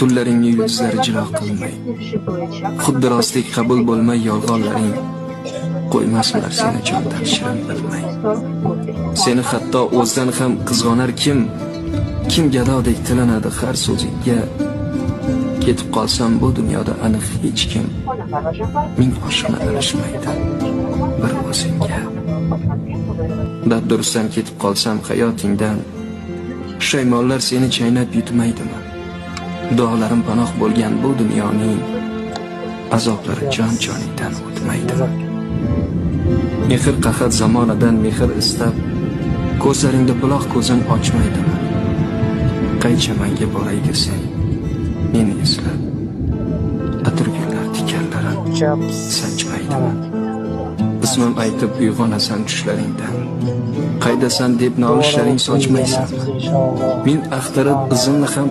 tunlaringni yulduzlar jilo qilmay, xuddi rostlik qabul bo'lmay yolg'onlaring qo'ymaslar seni jondan shirin bilmay. Seni hatto o'zdan ham qizg'onar kim gadodek tilanadi har so'zingga. Ketib qolsam bu dunyoda aniq hech kim ming oshiqni alishmaydi bir o'zingga. Dabdurustdan ketib qolsam hayotingdan, shaymonlar seni chaynab yutmaydimi? Duolarim panoh bo'lgan bu dunyoning azoblari jon-joningdan o'tmaydimi? Mehr qahat zamonidan mehr istab, ko'zlaringda buloq ko'zim ochmaydimi? Qaycha manga boray desang, meni eslab, atirgullar tikanlarim sanchmaydimi? Ismim aytib uyg'onasan tushlaringdan, qaydasan deb nolishlaring sochmaysanmi? Men axtarib izimni ham